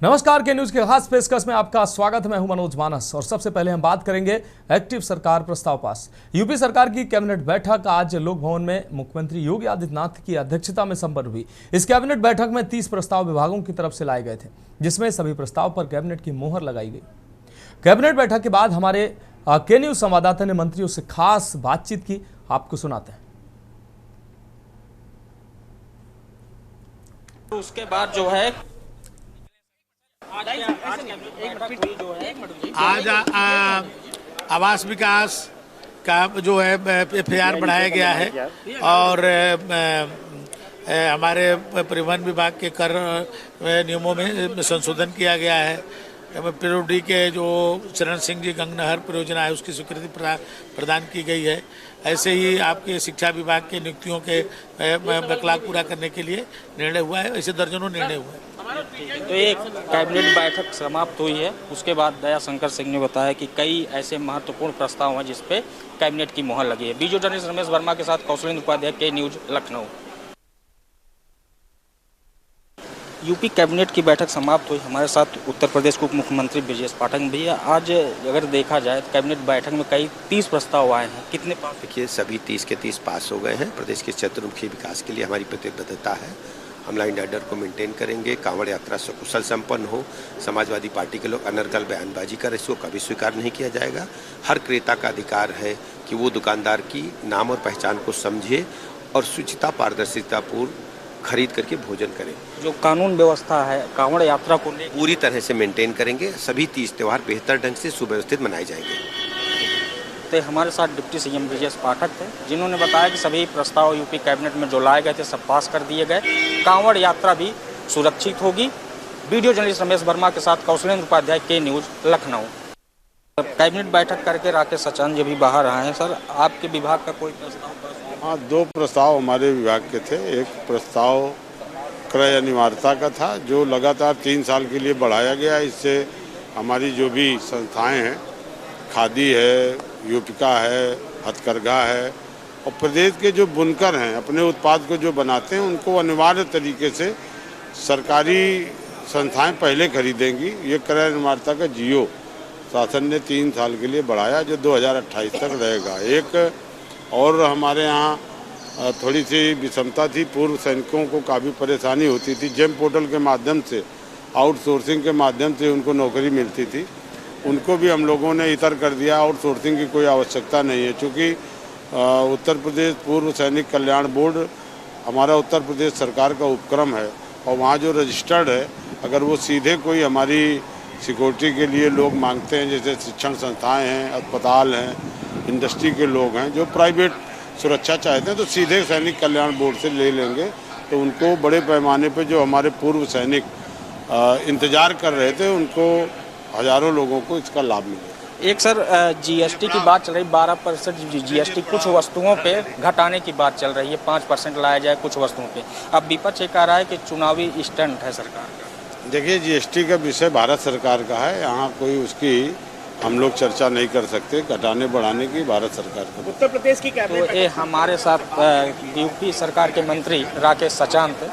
नमस्कार के न्यूज के खास पेशकश में आपका स्वागत है। मैं हूं मनोज मानस और सबसे पहले हम बात करेंगे एक्टिव सरकार प्रस्ताव पास। यूपी सरकार की कैबिनेट बैठक आज लोक भवन में मुख्यमंत्री योगी आदित्यनाथ की अध्यक्षता में संपन्न हुई। इस कैबिनेट बैठक में 30 प्रस्ताव विभागों की तरफ से लाए गए थे, जिसमें सभी प्रस्ताव पर कैबिनेट की मोहर लगाई गई। कैबिनेट बैठक के बाद हमारे के न्यूज संवाददाता ने मंत्रियों से खास बातचीत की, आपको सुनाते हैं। उसके बाद जो है आज आवास विकास का जो है FAR बढ़ाया गया है और हमारे परिवहन विभाग के कर नियमों में संशोधन किया गया है। पिरोडी के जो चरण सिंह जी गंगा नहर परियोजना है उसकी स्वीकृति प्रदान की गई है। ऐसे ही आपके शिक्षा विभाग के नियुक्तियों के बैकलॉग पूरा करने के लिए निर्णय हुआ है। ऐसे दर्जनों निर्णय हुए हैं। तो एक कैबिनेट बैठक समाप्त हुई है, उसके बाद दया शंकर सिंह ने बताया कि कई ऐसे महत्वपूर्ण प्रस्ताव हैं जिस पे कैबिनेट की मोहर लगी है। वीडियो जर्नलिस्ट रमेश वर्मा के साथ कौशलेंद्र उपाध्याय, के न्यूज, लखनऊ। यूपी कैबिनेट की बैठक समाप्त हुई। हमारे साथ उत्तर प्रदेश के उप मुख्यमंत्री ब्रजेश पाठक। भैया, आज अगर देखा जाए तो कैबिनेट बैठक में कई 30 प्रस्ताव आए हैं, कितने पास? देखिए, सभी 30 के 30 पास हो गए हैं। प्रदेश के चतुर्मुखी विकास के लिए हमारी प्रतिबद्धता है। हम लाइन ऑर्डर को मेंटेन करेंगे। कांवड़ यात्रा सकुशल संपन्न हो। समाजवादी पार्टी के लोग अनर्गल बयानबाजी कर इसको कभी स्वीकार नहीं किया जाएगा। हर क्रेता का अधिकार है कि वो दुकानदार की नाम और पहचान को समझे और शुचिता पारदर्शिता पूर्ण खरीद करके भोजन करें। जो कानून व्यवस्था है कांवड़ यात्रा को पूरी तरह से मेंटेन करेंगे। सभी 30 त्यौहार बेहतर ढंग से सुव्यवस्थित मनाए जाएंगे। तो हमारे साथ डिप्टी सीएम ब्रजेश पाठक थे, जिन्होंने बताया कि सभी प्रस्ताव यूपी कैबिनेट में जो लाए गए थे सब पास कर दिए गए। कांवड़ यात्रा भी सुरक्षित होगी। वीडियो जर्नलिस्ट रमेश वर्मा के साथ कौशलेंद्र उपाध्याय, के न्यूज, लखनऊ। कैबिनेट बैठक करके राकेश सचान जी भी बाहर आए हैं। सर, आपके विभाग का कोई प्रस्ताव? हाँ, 2 प्रस्ताव हमारे विभाग के थे। एक प्रस्ताव क्रय अनिवार्यता का था, जो लगातार 3 साल के लिए बढ़ाया गया। इससे हमारी जो भी संस्थाएं हैं, खादी है, यूपिका है, हथकरघा है और प्रदेश के जो बुनकर हैं अपने उत्पाद को जो बनाते हैं, उनको अनिवार्य तरीके से सरकारी संस्थाएं पहले खरीदेंगी। ये क्रय अनिवार्यता का जियो शासन ने 3 साल के लिए बढ़ाया, जो 2028 तक रहेगा। एक और हमारे यहाँ थोड़ी सी विषमता थी। पूर्व सैनिकों को काफ़ी परेशानी होती थी। जेम पोर्टल के माध्यम से, आउटसोर्सिंग के माध्यम से उनको नौकरी मिलती थी। उनको भी हम लोगों ने इतर कर दिया। आउटसोर्सिंग की कोई आवश्यकता नहीं है, क्योंकि उत्तर प्रदेश पूर्व सैनिक कल्याण बोर्ड हमारा उत्तर प्रदेश सरकार का उपक्रम है और वहाँ जो रजिस्टर्ड है, अगर वो सीधे कोई हमारी सिक्योरिटी के लिए लोग मांगते हैं, जैसे शिक्षण संस्थाएं हैं, अस्पताल हैं, इंडस्ट्री के लोग हैं जो प्राइवेट सुरक्षा चाहते हैं, तो सीधे सैनिक कल्याण बोर्ड से ले लेंगे। तो उनको बड़े पैमाने पे जो हमारे पूर्व सैनिक इंतजार कर रहे थे, उनको हजारों लोगों को इसका लाभ मिलेगा। एक सर, GST की बात चल रही, 12% GST कुछ वस्तुओं पे घटाने की बात चल रही है, 5% लाया जाए कुछ वस्तुओं पे। अब विपक्ष ये कह रहा है कि चुनावी स्टंट है सरकार का। देखिए, GST का विषय भारत सरकार का है, यहाँ कोई उसकी हम लोग चर्चा नहीं कर सकते। घटाने बढ़ाने की भारत सरकार का। उत्तर प्रदेश की कैबिनेट तो ये हमारे साथ यूपी सरकार के मंत्री राकेश सचान थे,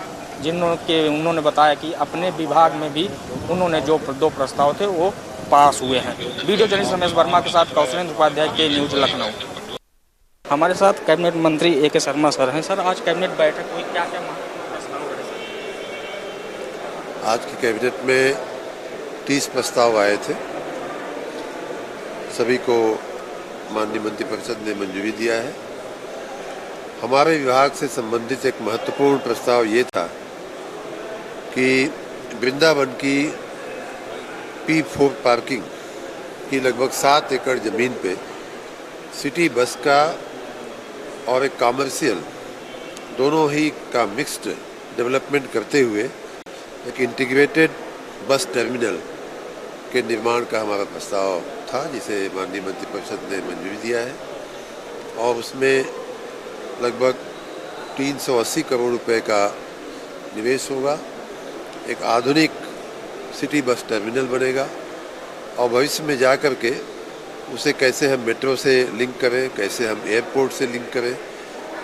उन्होंने बताया कि अपने विभाग में भी उन्होंने जो 2 प्रस्ताव थे वो पास हुए हैं। वीडियो जर्नलिस्ट रमेश वर्मा के साथ कौशलेंद्र उपाध्याय, के न्यूज, लखनऊ। हमारे साथ कैबिनेट मंत्री AK शर्मा सर हैं। सर, आज कैबिनेट बैठक हुई, क्या क्या प्रस्ताव रहे? आज की कैबिनेट में 30 प्रस्ताव आए थे। सभी को माननीय मंत्रिपरिषद ने मंजूरी दिया है। हमारे विभाग से संबंधित एक महत्वपूर्ण प्रस्ताव ये था कि वृंदावन की P4 पार्किंग की लगभग 7 एकड़ ज़मीन पे सिटी बस का और एक कॉमर्शियल दोनों ही का मिक्स्ड डेवलपमेंट करते हुए एक इंटीग्रेटेड बस टर्मिनल के निर्माण का हमारा प्रस्ताव था, जिसे माननीय मंत्रिपरिषद ने मंजूरी दिया है। और उसमें लगभग 380 करोड़ रुपए का निवेश होगा। एक आधुनिक सिटी बस टर्मिनल बनेगा और भविष्य में जा कर के उसे कैसे हम मेट्रो से लिंक करें, कैसे हम एयरपोर्ट से लिंक करें,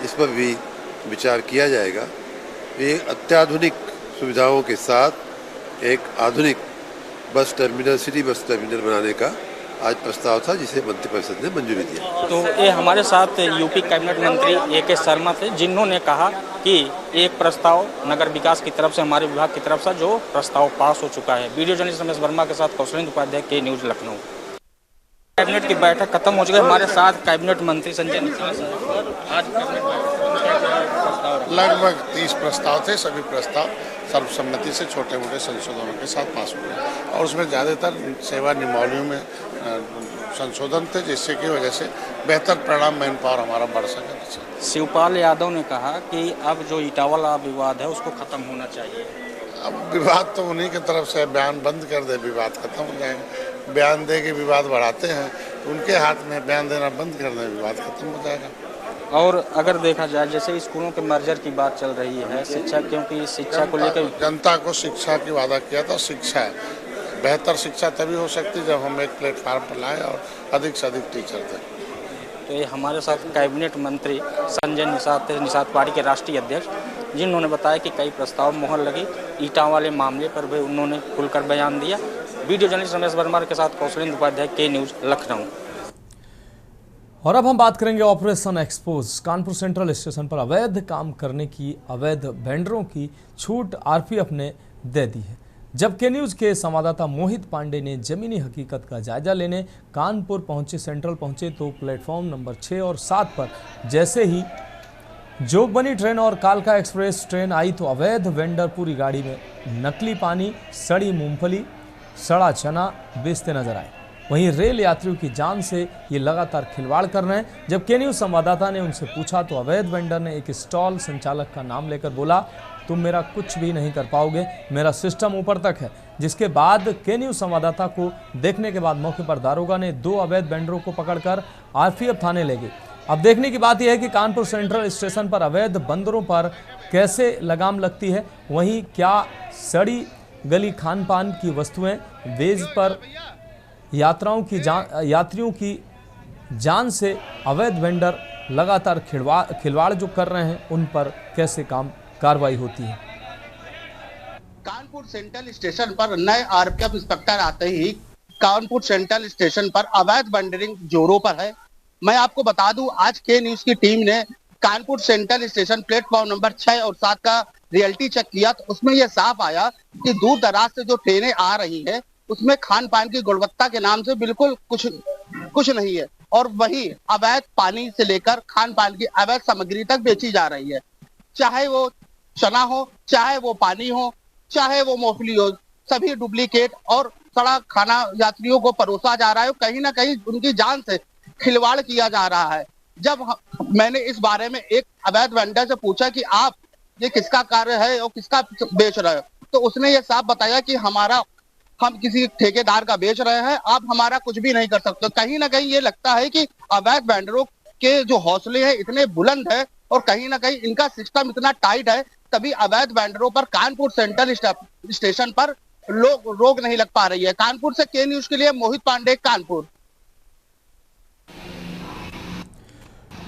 इस पर भी विचार किया जाएगा। ये अत्याधुनिक सुविधाओं के साथ एक आधुनिक bus terminal, city bus terminal बनाने का आज प्रस्ताव था, जिसे मंत्रिपरिषद ने मंजूरी दिया। तो ये हमारे साथ यूपी कैबिनेट मंत्री ए.के. शर्मा थे, जिन्होंने कहा कि एक प्रस्ताव नगर विकास की तरफ से, हमारे विभाग की तरफ से जो प्रस्ताव पास हो चुका है। वीडियो जर्नलिस्ट रमेश वर्मा के साथ कौशलेंद्र उपाध्याय, के न्यूज लखनऊ। कैबिनेट की बैठक खत्म हो चुकी है। हमारे साथ कैबिनेट मंत्री संजय आज लगभग 30 प्रस्ताव थे। सभी प्रस्ताव सर्वसम्मति से छोटे मोटे संशोधनों के साथ पास हुए और उसमें ज़्यादातर सेवा नियमावलियों में संशोधन थे, जिससे की वजह से बेहतर परिणाम मैन पावर हमारा बढ़ सके। शिवपाल यादव ने कहा कि अब जो इटावाला विवाद है उसको खत्म होना चाहिए। अब विवाद तो उन्हीं की तरफ से, बयान बंद कर दे विवाद खत्म हो जाएगा। बयान दे के विवाद बढ़ाते हैं, उनके हाथ में, बयान देना बंद कर दे विवाद खत्म हो जाएगा। और अगर देखा जाए जैसे स्कूलों के मर्जर की बात चल रही है, शिक्षा, क्योंकि शिक्षा को लेकर जनता को शिक्षा की वादा किया था। शिक्षा, बेहतर शिक्षा तभी हो सकती जब हम एक प्लेटफार्म पर लाएं और अधिक से अधिक टीचर दें। तो ये हमारे साथ कैबिनेट मंत्री संजय निषाद थे, निषाद पार्टी के राष्ट्रीय अध्यक्ष, जिन्होंने बताया कि कई प्रस्ताव मोहर लगी। ईटा वाले मामले पर भी उन्होंने खुलकर बयान दिया। वीडियो जर्नलिस्ट रमेश वर्मा के साथ कौशलेंद्र उपाध्याय, के न्यूज लखनऊ। और अब हम बात करेंगे operation expose. Kanpur central station पर अवैध काम करने की, अवैध वेंडरों की छूट आरपीएफ ने दे दी है। जब के न्यूज के संवाददाता मोहित पांडे ने जमीनी हकीकत का जायजा लेने कानपुर पहुंचे, सेंट्रल पहुंचे, तो प्लेटफॉर्म नंबर 6 और 7 पर जैसे ही जोगबनी ट्रेन और कालका एक्सप्रेस ट्रेन आई तो अवैध वेंडर पूरी गाड़ी में नकली पानी, सड़ी मूंगफली, सड़ा चना बेचते नजर आए। वहीं रेल यात्रियों की जान से ये लगातार खिलवाड़ कर रहे हैं। जब के न्यूज संवाददाता ने उनसे पूछा तो अवैध वेंडर ने एक स्टॉल संचालक का नाम लेकर बोला, तुम मेरा कुछ भी नहीं कर पाओगे, मेरा सिस्टम ऊपर तक है। जिसके बाद के न्यूज संवाददाता को देखने के बाद मौके पर दारोगा ने 2 अवैध वेंडरों को पकड़कर आरपीएफ थाने ले गए। अब देखने की बात यह है कि कानपुर सेंट्रल स्टेशन पर अवैध बंदरों पर कैसे लगाम लगती है। वहीं क्या सड़ी गली खान पान की वस्तुएं वेज पर यात्रियों की जान से अवैध वेंडर लगातार खिलवाड़ जो कर रहे हैं, उन पर कैसे कार्रवाई होती है। कानपुर सेंट्रल स्टेशन पर नए आरपीएफ इंस्पेक्टर आते ही कानपुर सेंट्रल स्टेशन पर अवैध वेंडरिंग जोरों पर है। मैं आपको बता दूं, आज के न्यूज की टीम ने Kanpur central station platform number 6 और 7 का रियलिटी चेक किया तो उसमें यह साफ आया कि दूर दराज से जो ट्रेनें आ रही है उसमें खान पान की गुणवत्ता के नाम से बिल्कुल कुछ नहीं है, और वही अवैध पानी से लेकर खान पान की अवैध सामग्री तक बेची जा रही है। चाहे वो चना हो, चाहे वो पानी हो, चाहे वो मूंगफली हो, सभी डुप्लीकेट और सड़ा खाना यात्रियों को परोसा जा रहा है। कहीं ना कहीं उनकी जान से खिलवाड़ किया जा रहा है। जब मैंने इस बारे में एक अवैध वेंडर से पूछा कि आप ये किसका कार्य है और किसका बेच रहे हो, तो उसने ये साफ बताया कि हम किसी ठेकेदार का बेच रहे हैं, आप हमारा कुछ भी नहीं कर सकते। कहीं ना कहीं ये लगता है कि अवैध वेंडरों के जो हौसले हैं इतने बुलंद है और कहीं ना कहीं इनका सिस्टम इतना टाइट है, तभी अवैध वेंडरों पर कानपुर सेंट्रल स्टेशन पर रोक नहीं लग पा रही है। कानपुर से के न्यूज के लिए मोहित पांडे, कानपुर।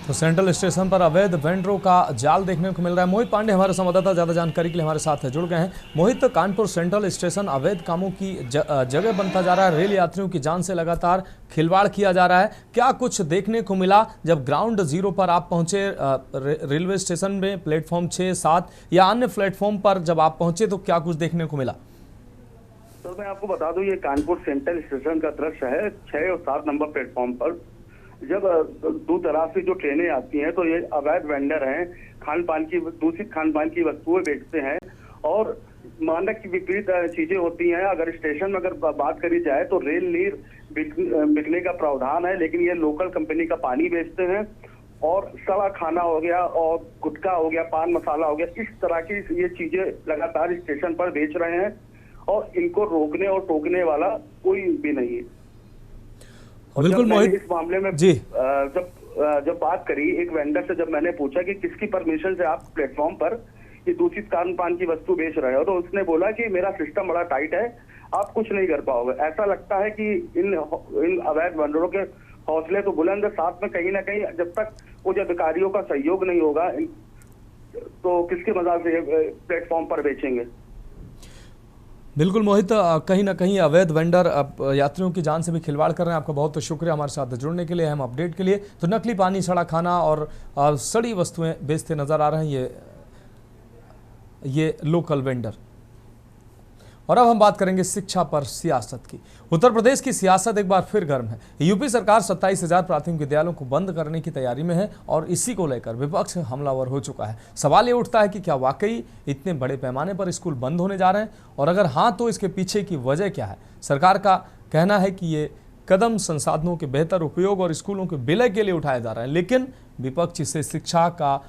तो सेंट्रल स्टेशन पर अवैध वेंडरों का जाल देखने को मिल रहा है। मोहित पांडे हमारे संवाददाता ज्यादा जानकारी के लिए हमारे साथ जुड़ गए हैं। मोहित, कानपुर सेंट्रल स्टेशन अवैध कामों की जगह बनता जा रहा है, रेल यात्रियों की जान से लगातार खिलवाड़ किया जा रहा है। क्या कुछ देखने को मिला जब ग्राउंड जीरो पर आप पहुंचे, रेलवे स्टेशन में प्लेटफॉर्म 6, 7 या अन्य प्लेटफॉर्म पर जब आप पहुंचे तो क्या कुछ देखने को मिला? तो मैं आपको बता दूं, ये कानपुर सेंट्रल स्टेशन का दृश्य है। 6 और 7 नंबर प्लेटफॉर्म पर जब दूर दराज से जो ट्रेनें आती हैं तो ये अवैध वेंडर हैं, खान पान की, दूषित खान पान की वस्तुएं बेचते हैं और मानक की विपरीत चीजें होती हैं। अगर स्टेशन में अगर बात करी जाए तो रेल नीर बिकने का प्रावधान है, लेकिन ये लोकल कंपनी का पानी बेचते हैं और सड़ा खाना हो गया और गुटखा हो गया, पान मसाला हो गया, इस तरह की ये चीजें लगातार स्टेशन पर बेच रहे हैं और इनको रोकने और टोकने वाला कोई भी नहीं है। बिल्कुल मोहित, इस मामले में जी जब बात करी एक वेंडर से, जब मैंने पूछा कि किसकी परमिशन से आप प्लेटफॉर्म पर ये दूषित खान पान की वस्तु बेच रहे हो, तो उसने बोला कि मेरा सिस्टम बड़ा टाइट है, आप कुछ नहीं कर पाओगे। ऐसा लगता है कि इन अवैध वेंडरों के हौसले तो बुलंद है, साथ में कहीं ना कहीं जब तक उच्च अधिकारियों का सहयोग नहीं होगा तो किसके मजाल से प्लेटफॉर्म पर बेचेंगे। बिल्कुल मोहित, कहीं ना कहीं अवैध वेंडर यात्रियों की जान से भी खिलवाड़ कर रहे हैं। आपका बहुत शुक्रिया हमारे साथ जुड़ने के लिए, अहम अपडेट के लिए। तो नकली पानी, सड़ा खाना और सड़ी वस्तुएं बेचते नजर आ रहे हैं ये लोकल वेंडर। और अब हम बात करेंगे शिक्षा पर सियासत की। उत्तर प्रदेश की सियासत एक बार फिर गर्म है। यूपी सरकार 27,000 प्राथमिक विद्यालयों को बंद करने की तैयारी में है और इसी को लेकर विपक्ष हमलावर हो चुका है। सवाल ये उठता है कि क्या वाकई इतने बड़े पैमाने पर स्कूल बंद होने जा रहे हैं, और अगर हाँ तो इसके पीछे की वजह क्या है। सरकार का कहना है कि ये कदम संसाधनों के बेहतर उपयोग और स्कूलों के विलय के लिए उठाया जा रहा है, लेकिन विपक्ष इसे शिक्षा का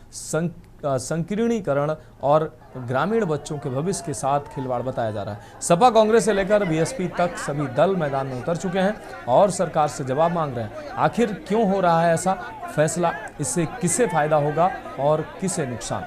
संकीर्णीकरण और ग्रामीण बच्चों के भविष्य के साथ खिलवाड़ बताया जा रहा है। सपा, कांग्रेस से लेकर बीएसपी तक सभी दल मैदान में उतर चुके हैं और सरकार से जवाब मांग रहे हैं। आखिर क्यों हो रहा है ऐसा फैसला, इससे किसे फायदा होगा और किसे नुकसान।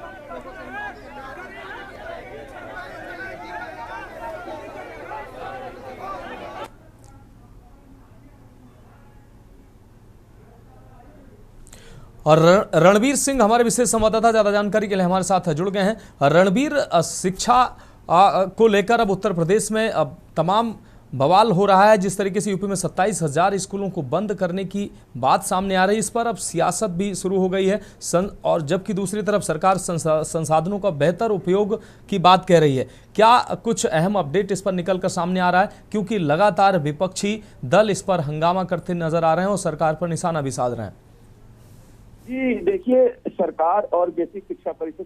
और रणबीर सिंह हमारे विशेष संवाददाता ज्यादा जानकारी के लिए हमारे साथ जुड़ गए हैं। रणबीर, शिक्षा को लेकर अब उत्तर प्रदेश में अब तमाम बवाल हो रहा है। जिस तरीके से यूपी में 27,000 स्कूलों को बंद करने की बात सामने आ रही है, इस पर अब सियासत भी शुरू हो गई है और जबकि दूसरी तरफ सरकार संसाधनों का बेहतर उपयोग की बात कह रही है। क्या कुछ अहम अपडेट इस पर निकल कर सामने आ रहा है, क्योंकि लगातार विपक्षी दल इस पर हंगामा करते नजर आ रहे हैं और सरकार पर निशाना भी साध रहे हैं। जी देखिए, सरकार और बेसिक शिक्षा परिषद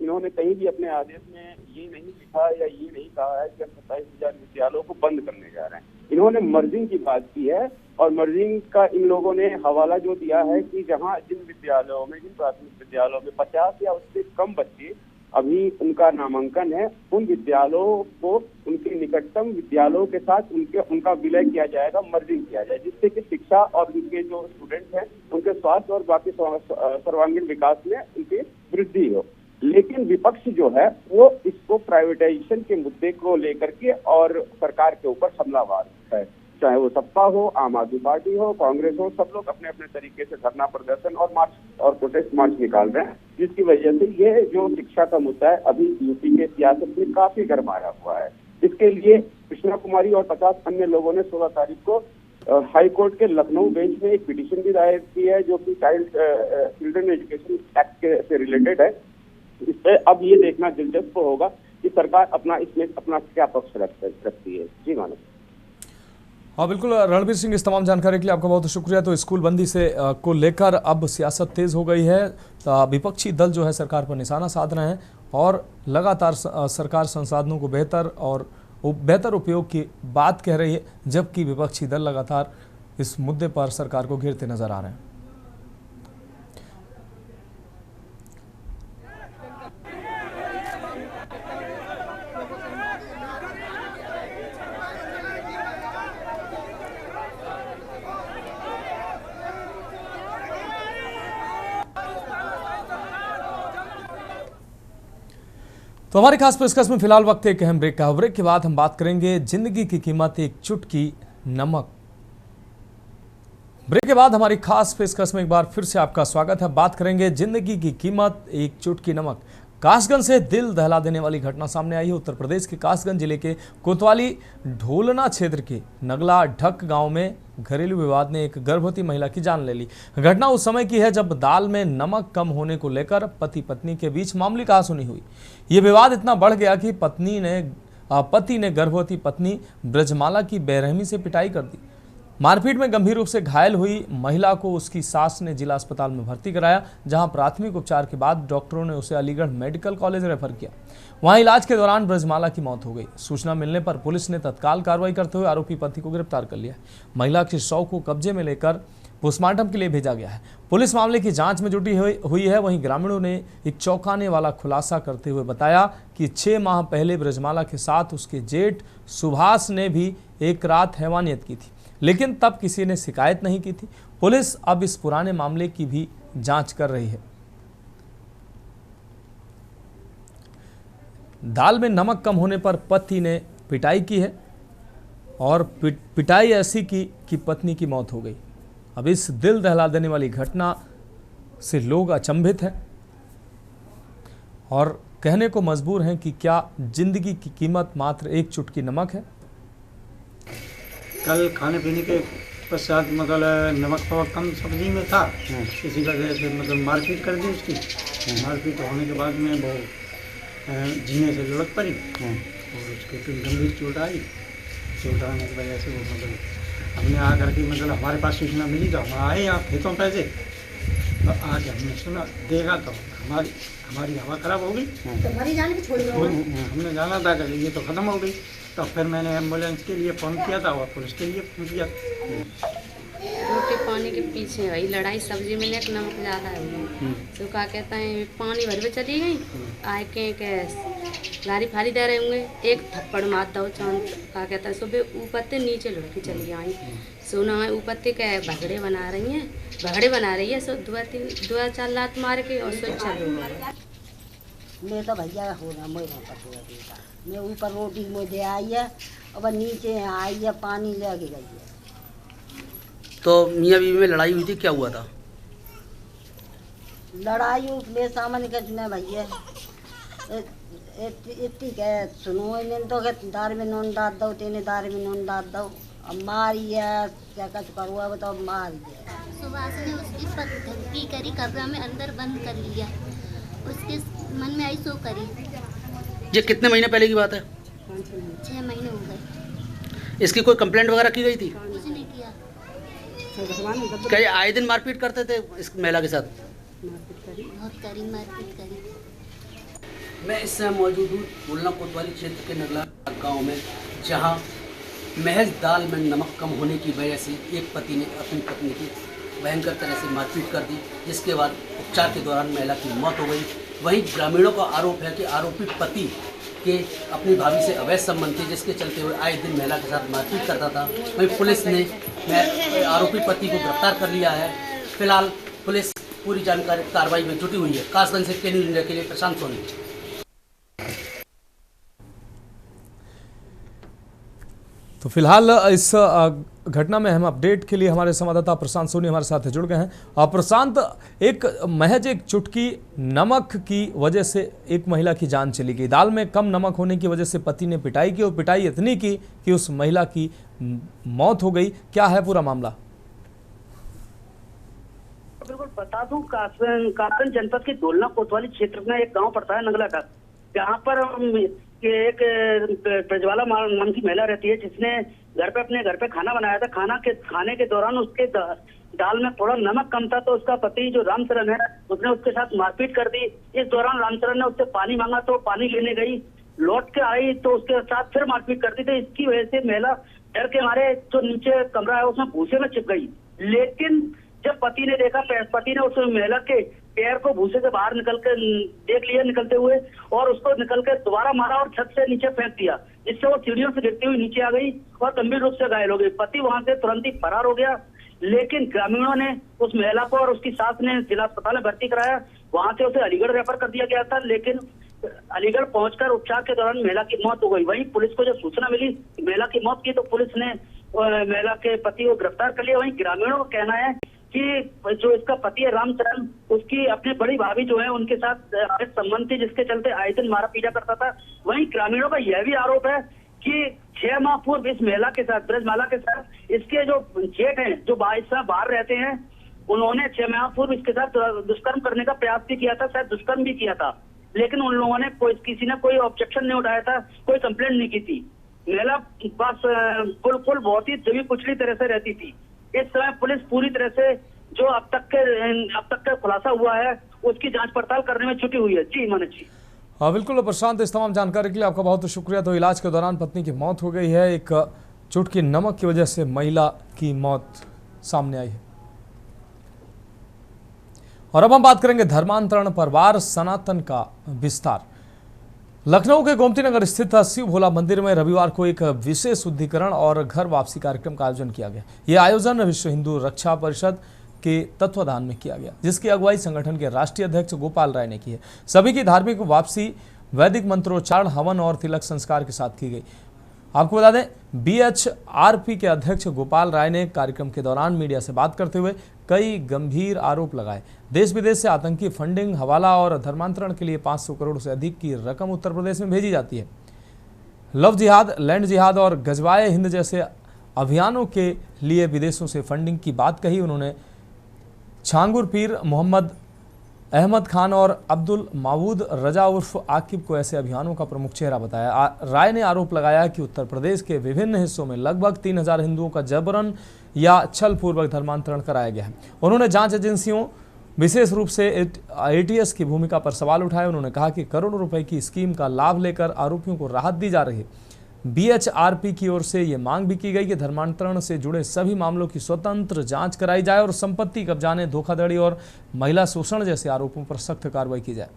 इन्होंने कहीं भी अपने आदेश में ये नहीं लिखा या ये नहीं कहा है कि हम 27,000 विद्यालयों को बंद करने जा रहे हैं। इन्होंने मर्जिंग की बात की है और मर्जिंग का इन लोगों ने हवाला जो दिया है कि जहां जिन प्राथमिक विद्यालयों में 50 या उससे कम बच्चे अभी उनका नामांकन है, उन विद्यालयों को उनके निकटतम विद्यालयों के साथ उनका विलय किया जाएगा, मर्जिंग किया जाए, जिससे कि शिक्षा और उनके जो स्टूडेंट्स हैं उनके स्वास्थ्य और बाकी सर्वांगीण विकास में उनकी वृद्धि हो। लेकिन विपक्ष जो है वो इसको प्राइवेटाइजेशन के मुद्दे को लेकर के और सरकार के ऊपर हमलावर है। चाहे वो सपा हो, आम आदमी पार्टी हो, कांग्रेस हो, सब लोग अपने अपने तरीके से धरना प्रदर्शन और मार्च और प्रोटेस्ट मार्च निकाल रहे हैं, जिसकी वजह से ये जो शिक्षा का मुद्दा है अभी यूपी के सियासत में काफी गरमाया हुआ है। इसके लिए कृष्णा कुमारी और 50 अन्य लोगों ने 16 तारीख को हाई कोर्ट के लखनऊ बेंच में एक पिटीशन भी दायर की है, जो कि चिल्ड्रन एजुकेशन एक्ट से रिलेटेड है। इस पे अब ये देखना दिलचस्प होगा कि सरकार इसमें अपना क्या पक्ष रखती है। जी मानो। हाँ बिल्कुल रणबीर सिंह, इस तमाम जानकारी के लिए आपका बहुत शुक्रिया। तो स्कूल बंदी को लेकर अब सियासत तेज हो गई है। विपक्षी दल जो है सरकार पर निशाना साध रहे हैं और लगातार सरकार संसाधनों को बेहतर उपयोग की बात कह रही है, जबकि विपक्षी दल लगातार इस मुद्दे पर सरकार को घेरते नजर आ रहे हैं। तो हमारी खास पेशकश में फिलहाल वक्त एक अहम ब्रेक का। ब्रेक के बाद हम बात करेंगे जिंदगी की कीमत एक चुटकी नमक। ब्रेक के बाद हमारी खास पेशकश में एक बार फिर से आपका स्वागत है। बात करेंगे जिंदगी की कीमत एक चुटकी नमक। कासगंज से दिल दहला देने वाली घटना सामने आई है। उत्तर प्रदेश के कासगंज जिले के कोतवाली ढोलना क्षेत्र के नगला ढक गांव में घरेलू विवाद ने एक गर्भवती महिला की जान ले ली। घटना उस समय की है जब दाल में नमक कम होने को लेकर पति पत्नी के बीच मामूली कहासुनी हुई। यह विवाद इतना बढ़ गया कि पति ने गर्भवती पत्नी ब्रजमाला की बेरहमी से पिटाई कर दी। मारपीट में गंभीर रूप से घायल हुई महिला को उसकी सास ने जिला अस्पताल में भर्ती कराया, जहां प्राथमिक उपचार के बाद डॉक्टरों ने उसे अलीगढ़ मेडिकल कॉलेज रेफर किया। वहां इलाज के दौरान ब्रजमाला की मौत हो गई। सूचना मिलने पर पुलिस ने तत्काल कार्रवाई करते हुए आरोपी पति को गिरफ्तार कर लिया। महिला के शव को कब्जे में लेकर पोस्टमार्टम के लिए भेजा गया है। पुलिस मामले की जांच में जुटी हुई है। वहीं ग्रामीणों ने एक चौंकाने वाला खुलासा करते हुए बताया कि 6 माह पहले ब्रजमाला के साथ उसके जेठ सुभाष ने भी एक रात हैवानियत की थी, लेकिन तब किसी ने शिकायत नहीं की थी। पुलिस अब इस पुराने मामले की भी जांच कर रही है। दाल में नमक कम होने पर पति ने पिटाई की है और पिटाई ऐसी की कि पत्नी की मौत हो गई। अब इस दिल दहला देने वाली घटना से लोग अचंभित हैं और कहने को मजबूर हैं कि क्या जिंदगी की कीमत मात्र एक चुटकी नमक है। कल खाने पीने के पश्चात मतलब नमक थोड़ा कम सब्जी में था, इसी वजह से मतलब मारपीट कर दी उसकी। मारपीट होने के बाद में वो जीने से लुढ़क पड़ी और उसके फिर गंभीर चोट आई। चोट आने की वजह से वो मतलब हमने आकर के मतलब हमारे पास सूचना मिली तो हम आए यहाँ खेतों पे से, तो आज हमने सुना देखा तो हमारी हवा खराब हो गई। हमने जाना था कि ये तो ख़त्म हो गई, तो फिर मैंने एम्बुलेंस के लिए फ़ोन किया था और पुलिस के लिए फ़ोन किया। रोटी पानी के पीछे वही लड़ाई, सब्जी में एक नमक ज़्यादा है तो क्या कहते हैं पानी भर में चली गई, आए के गाड़ी फाड़ी दे रहे होंगे, एक थप्पड़ मार दो चांद क्या कहता है सुबह ऊपर से नीचे लुढ़की चली आई। सोना है ऊपर से क्या भगड़े बना रही है सो दो चार लात मार के और सो चलो। मैं तो भैया हो रहा मैं ऊपर रोटी मुझे आई है और नीचे आई है पानी लेके गई है। तो मियाँ बीवी में लड़ाई हुई थी, क्या हुआ था? लड़ाई उसमें सामान के में भैया इतनी कह सुनो तो दार में नून डाल दो, तेने दार में नून डाल दो, अब मारी है क्या कुछ करूँगा वो तो मारी है। सुभाष ने उसकी धमकी करी, कमरा में अंदर बंद कर लिया, उसके मन में आई सो करी। ये कितने महीने पहले की बात है? 6 महीने हो गए। इसकी कोई कंप्लेंट वगैरह की गई थी? कुछ नहीं किया। क्या ये आए दिन मारपीट करते थे इस महिला के साथ? बहुत करी मारपीट करी। मैं इस समय मौजूद हूँ बुलना कोतवाली क्षेत्र के नगला गांव में, जहां महज दाल में नमक कम होने की वजह से एक पति ने अपनी पत्नी की भयंकर तरह से मारपीट कर दी, जिसके बाद उपचार के दौरान महिला की मौत हो गई। वहीं ग्रामीणों का आरोप है कि आरोपी पति के अपनी भाभी से अवैध संबंध थे, जिसके चलते हुए आए दिन महिला के साथ मारपीट करता था। वहीं पुलिस ने आरोपी पति को गिरफ्तार कर लिया है। फिलहाल पुलिस पूरी जानकारी कार्रवाई में जुटी हुई है। कासगंज से के न्यूज़ इंडिया के लिए प्रशांत सोनी। तो फिलहाल इस घटना में हम अपडेट के लिए हमारे संवाददाता प्रशांत सोनी हमारे साथ जुड़ गए हैं। और प्रशांत, महज एक चुटकी नमक की वजह से एक महिला की जान चली गई। दाल में कम नमक होने की वजह से पति ने पिटाई की और पिटाई इतनी की कि उस महिला की मौत हो गई। क्या है पूरा मामला? बिल्कुल बता दूं, कासगंज जनपद के दोलना कोतवाली क्षेत्र में एक गांव पड़ता है नगला का, जहां पर एक प्रज्वाला नाम की महिला रहती है, जिसने अपने घर पे खाना बनाया था। खाने के दौरान उसके दाल में थोड़ा नमक कम था, तो उसका पति जो रामचरण है उसने उसके साथ मारपीट कर दी। इस दौरान रामचरण ने उससे पानी मांगा तो पानी लेने गई, लौट के आई तो उसके साथ फिर मारपीट कर दी। तो इसकी वजह से महिला डर के मारे जो नीचे कमरा है उसमें भूसे में छिप गई। लेकिन जब पति ने देखा, पति ने उस महिला के पैर को भूसे से बाहर देख लिया निकलते हुए, और उसको निकल कर दोबारा मारा और छत से नीचे फेंक दिया, जिससे वो सीढ़ियों से गिरती हुई नीचे आ गई और गंभीर रूप से घायल हो गई। पति वहां से तुरंत ही फरार हो गया, लेकिन ग्रामीणों ने उस महिला को और उसकी सास ने जिला अस्पताल में भर्ती कराया। वहां से उसे अलीगढ़ रेफर कर दिया गया था, लेकिन अलीगढ़ पहुंचकर उपचार के दौरान महिला की मौत हो गई। वहीं पुलिस को जब सूचना मिली महिला की मौत की, तो पुलिस ने महिला के पति को गिरफ्तार कर लिया। वहीं ग्रामीणों का कहना है कि जो इसका पति है रामचरण, उसकी अपनी बड़ी भाभी जो है उनके साथ संबंध थी, जिसके चलते आए दिन मारा पीटा करता था। वहीं ग्रामीणों का यह भी आरोप है कि 6 माह पूर्व इस महिला के साथ, ब्रजमाला के साथ, इसके जो जेठ हैं जो बाहर रहते हैं, उन्होंने 6 माह पूर्व इसके साथ दुष्कर्म करने का प्रयास भी किया था, शायद दुष्कर्म भी किया था, लेकिन उन लोगों ने किसी ने कोई ऑब्जेक्शन नहीं उठाया था, कोई कंप्लेंट नहीं की थी। महिला पास बिल्कुल बहुत ही दबी कुचली तरह से रहती थी। इस समय पुलिस पूरी तरह से जो अब तक का खुलासा हुआ है उसकी जांच पड़ताल करने में छुटी हुई है। जी मनोज जी। हाँ बिल्कुल प्रशांत, इस तमाम जानकारी के लिए आपका बहुत शुक्रिया। तो इलाज के दौरान पत्नी की मौत हो गई है। एक चुटकी नमक की वजह से महिला की मौत सामने आई है। और अब हम बात करेंगे धर्मांतरण परिवार सनातन का विस्तार। लखनऊ के गोमती नगर स्थित शिव भोला मंदिर में रविवार को एक विशेष शुद्धिकरण और घर वापसी कार्यक्रम का आयोजन किया गया। यह आयोजन विश्व हिंदू रक्षा परिषद के तत्वाधान में किया गया, जिसकी अगुवाई संगठन के राष्ट्रीय अध्यक्ष गोपाल राय ने की है। सभी की धार्मिक वापसी वैदिक मंत्रोच्चारण, हवन और तिलक संस्कार के साथ की गई। आपको बता दें, BHRP के अध्यक्ष गोपाल राय ने कार्यक्रम के दौरान मीडिया से बात करते हुए कई गंभीर आरोप लगाए। देश विदेश से आतंकी फंडिंग, हवाला और धर्मांतरण के लिए 500 करोड़ से अधिक की रकम उत्तर प्रदेश में भेजी जाती है। लव जिहाद, लैंड जिहाद और गजवाए हिंद जैसे अभियानों के लिए विदेशों से फंडिंग की बात कही। उन्होंने छांगुर पीर, मोहम्मद अहमद खान और अब्दुल मावूद रजा उर्फ आकिब को ऐसे अभियानों का प्रमुख चेहरा बताया। राय ने आरोप लगाया कि उत्तर प्रदेश के विभिन्न हिस्सों में लगभग 3000 हिंदुओं का जबरन या छल पूर्वक धर्मांतरण कराया गया है। उन्होंने जांच एजेंसियों, विशेष रूप से ATS की भूमिका पर सवाल उठाए। उन्होंने कहा कि करोड़ों रुपए की स्कीम का लाभ लेकर आरोपियों को राहत दी जा रही है। BHRP की ओर से ये मांग भी की गई कि धर्मांतरण से जुड़े सभी मामलों की स्वतंत्र जांच कराई जाए और संपत्ति कब्जाने, धोखाधड़ी और महिला शोषण जैसे आरोपों पर सख्त कार्रवाई की जाए।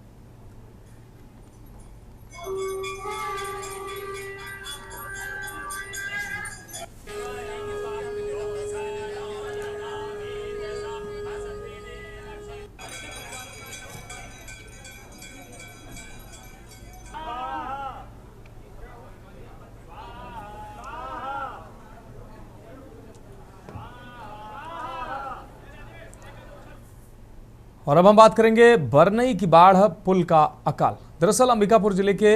और अब हम बात करेंगे बरनई की बाढ़, पुल का अकाल। दरअसल अंबिकापुर जिले के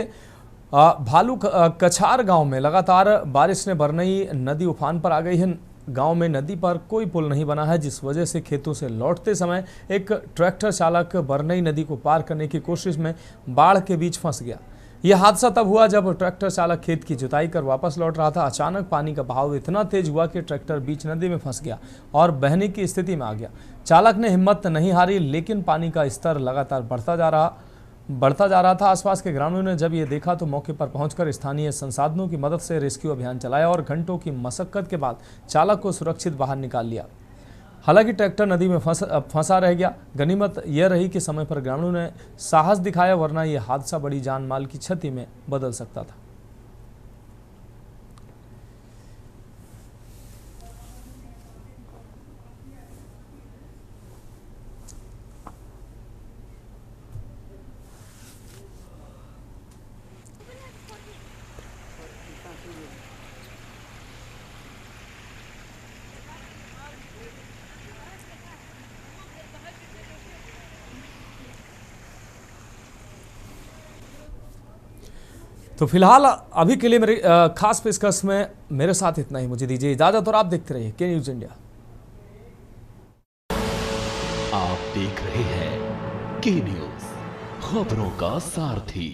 भालू कछार गांव में लगातार बारिश ने बरनई नदी उफान पर आ गई है। गांव में नदी पर कोई पुल नहीं बना है, जिस वजह से खेतों से लौटते समय एक ट्रैक्टर चालक बरनई नदी को पार करने की कोशिश में बाढ़ के बीच फंस गया। यह हादसा तब हुआ जब ट्रैक्टर चालक खेत की जुताई कर वापस लौट रहा था। अचानक पानी का बहाव इतना तेज हुआ कि ट्रैक्टर बीच नदी में फंस गया और बहने की स्थिति में आ गया। चालक ने हिम्मत नहीं हारी, लेकिन पानी का स्तर लगातार बढ़ता जा रहा था। आसपास के ग्रामीणों ने जब ये देखा तो मौके पर पहुंचकर स्थानीय संसाधनों की मदद से रेस्क्यू अभियान चलाया और घंटों की मशक्कत के बाद चालक को सुरक्षित बाहर निकाल लिया। हालांकि ट्रैक्टर नदी में फंसा रह गया। गनीमत यह रही कि समय पर ग्रामीणों ने साहस दिखाया, वरना यह हादसा बड़ी जान माल की क्षति में बदल सकता था। तो फिलहाल अभी के लिए मेरी खास पेशकश में मेरे साथ इतना ही। मुझे दीजिए इजाजत और आप देखते रहिए के न्यूज इंडिया। आप देख रहे हैं के न्यूज, खबरों का सारथी।